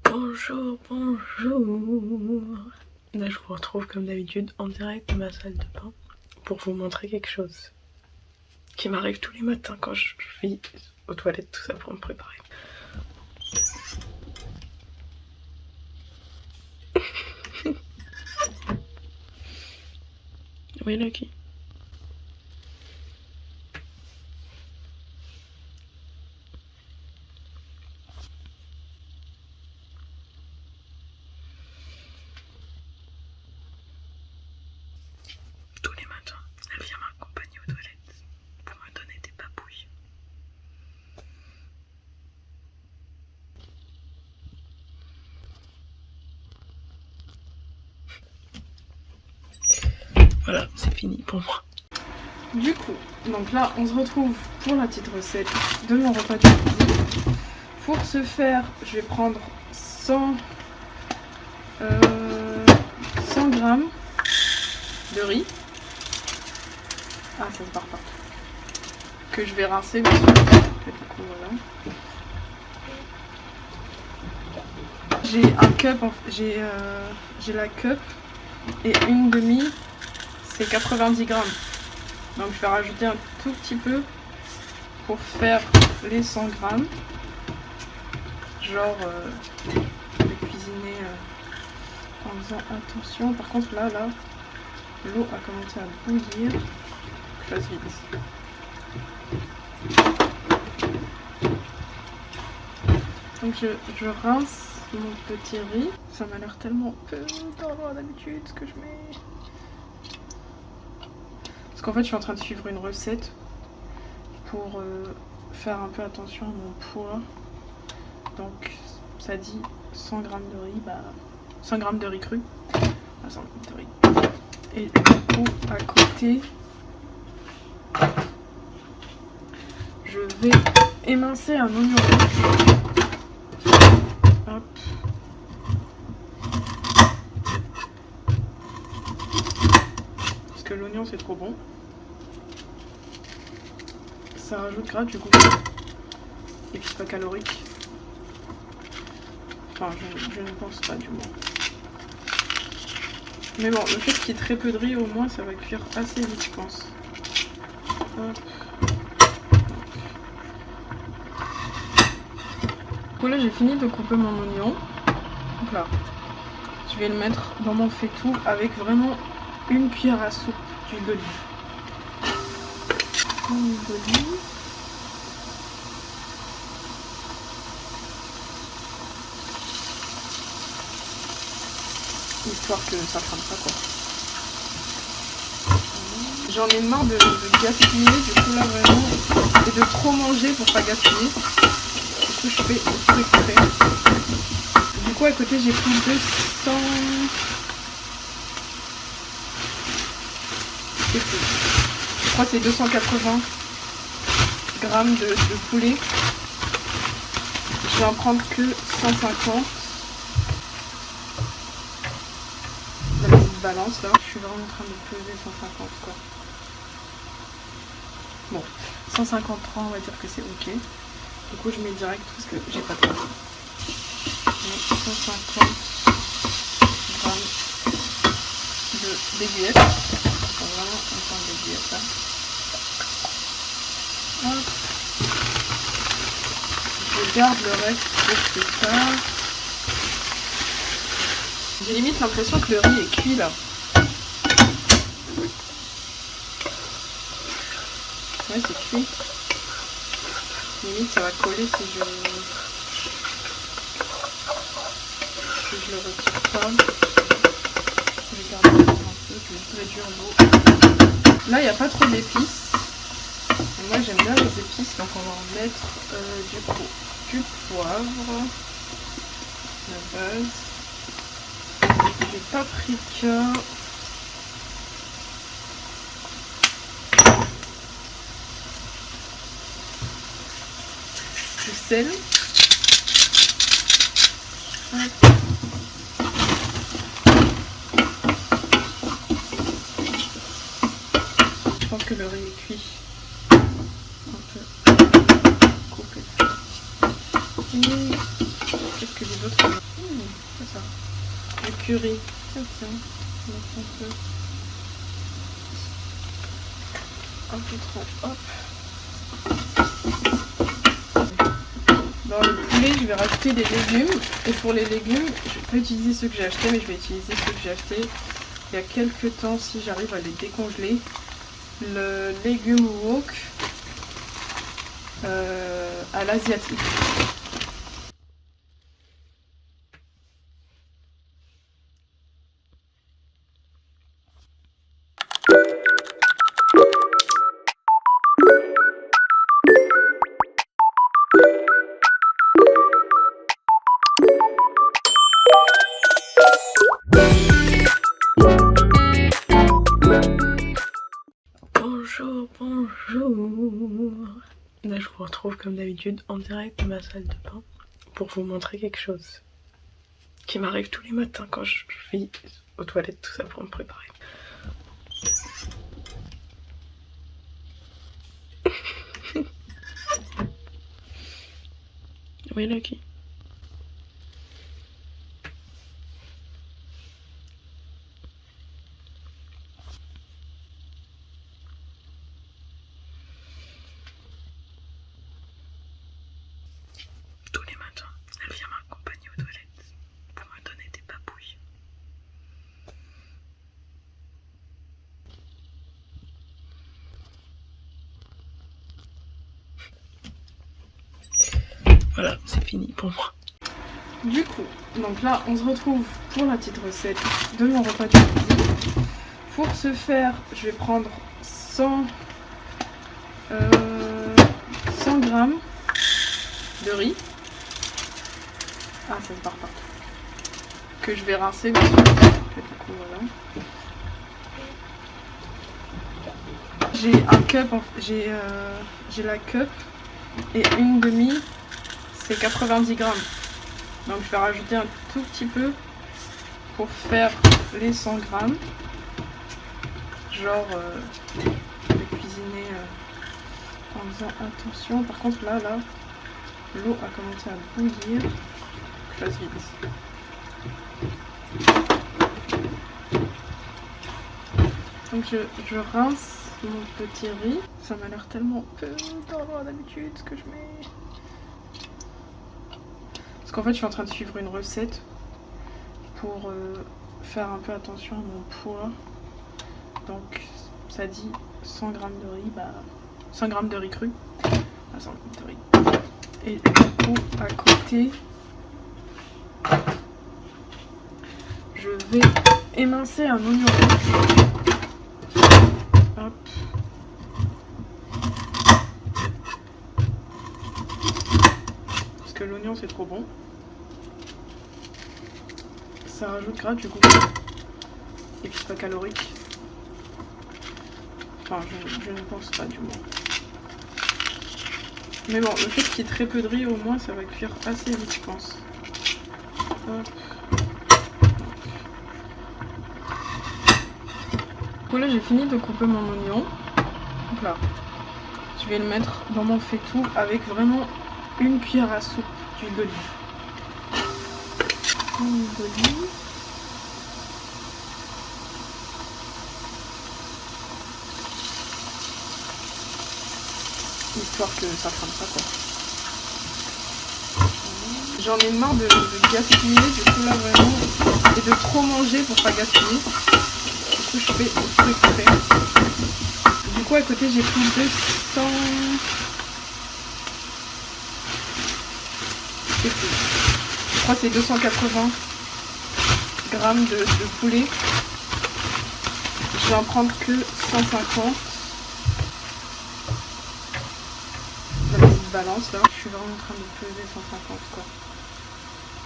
Bonjour, bonjour. Là je vous retrouve comme d'habitude en direct de ma salle de bain pour vous montrer quelque chose qui m'arrive tous les matins quand je vais aux toilettes, tout ça pour me préparer. Oui, Lucky. Tous les matins, elle vient m'accompagner aux toilettes pour me donner des papouilles. Voilà, c'est fini pour moi. Du coup, donc là on se retrouve pour la petite recette de mon repas de midi. Pour ce faire, je vais prendre 100 grammes de riz. Ah, ça se barre pas. Que je vais rincer bien sûr. Du coup, voilà. J'ai un cup, j'ai la cup et une demi, c'est 90 grammes. Donc je vais rajouter un tout petit peu pour faire les 100 grammes. Genre, je vais cuisiner en faisant attention. Par contre là, l'eau a commencé à bouillir. Je fasse vite. Donc je rince mon petit riz. Ça m'a l'air tellement peu par rapport à d'habitude ce que je mets. Parce qu'en fait je suis en train de suivre une recette pour faire un peu attention à mon poids. Donc ça dit 100 grammes de riz, 100 grammes de riz cru. 100 grammes de riz. Et du coup à côté, je vais émincer un oignon rouge. Hop. Parce que l'oignon c'est trop bon. Ça rajoute gras du coup. Et puis c'est pas calorique. Enfin je ne pense pas du moins. Mais bon, le fait qu'il y ait très peu de riz au moins ça va cuire assez vite je pense. Hop. Du coup là j'ai fini de couper mon oignon. Donc là, je vais le mettre dans mon faitout avec vraiment une cuillère à soupe d'huile d'olive. L'huile d'olive. Histoire que ça crame pas quoi. J'en ai marre de gaspiller, du coup là vraiment, et de trop manger pour pas gaspiller. Du coup je fais tout exprès. Du coup à côté j'ai pris 200... Je crois que c'est 280 grammes de poulet. Je vais en prendre que 150. La petite balance là. Je suis vraiment en train de peser 150 quoi. Bon, 153 on va dire que c'est ok. Du coup je mets direct parce que j'ai pas de temps. 150 grammes d'aiguillettes. Vraiment on prend d'aiguillettes là. Hop. Je garde le reste pour plus tard. J'ai limite l'impression que le riz est cuit là. Ouais, c'est cuit. Limite ça va coller si je le retire pas. Je vais garder un peu, je vais réduire l'eau. Là il n'y a pas trop d'épices. Moi j'aime bien les épices, donc on va en mettre du coup du poivre, la base, du paprika, du sel, Hop. Je pense que le riz est cuit. Un peu coupé. Qu'est-ce que les autres... c'est ça. Le curry. Tiens, tiens. On va mettre un peu trop. Hop. Dans le poulet, je vais rajouter des légumes. Et pour les légumes, je vais pas utiliser ceux que j'ai achetés, mais je vais utiliser ceux que j'ai achetés il y a quelques temps si j'arrive à les décongeler. Le légume wok à l'asiatique. Bonjour, bonjour. Là je vous retrouve comme d'habitude en direct de ma salle de bain pour vous montrer quelque chose qui m'arrive tous les matins quand je vais aux toilettes, tout ça pour me préparer. Oui, Lucky. Tous les matins, elle vient m'accompagner aux toilettes pour me donner des papouilles. Voilà, c'est fini pour moi. Du coup, donc là, on se retrouve pour la petite recette de mon repas du midi. Pour ce faire, je vais prendre 100 grammes de riz. Ah, ça me part partout. Que je vais rincer, bien sûr. Du coup, voilà. J'ai un cup, j'ai la cup et une demi, c'est 90 grammes. Donc je vais rajouter un tout petit peu pour faire les 100 grammes. Genre, je vais cuisiner en faisant attention. Par contre là, l'eau a commencé à bouillir. Je fasse vite. Donc je rince mon petit riz. Ça m'a l'air tellement peu dans d'habitude ce que je mets. Parce qu'en fait je suis en train de suivre une recette pour faire un peu attention à mon poids. Donc ça dit 100 grammes de riz, 100 grammes de riz cru. 100 grammes de riz. Et du coup à côté, je vais émincer un oignon rouge. Hop. Parce que l'oignon c'est trop bon. Ça rajoute gras du coup. Et puis c'est pas calorique. Enfin je ne pense pas du moins. Mais bon, le fait qu'il y ait très peu de riz au moins ça va cuire assez vite je pense. Hop. Donc là j'ai fini de couper mon oignon. Donc là, je vais le mettre dans mon faitout avec vraiment une cuillère à soupe d'huile d'olive. Huile d'olive. Histoire que ça crame pas quoi. J'en ai marre de gaspiller, du coup là vraiment, et de trop manger pour pas gaspiller. Du coup je fais au truc fait. Du coup à côté j'ai pris 200... Je crois que c'est 280 grammes de poulet. Je vais en prendre que 150. La petite balance là. Je suis vraiment en train de peser 150 quoi.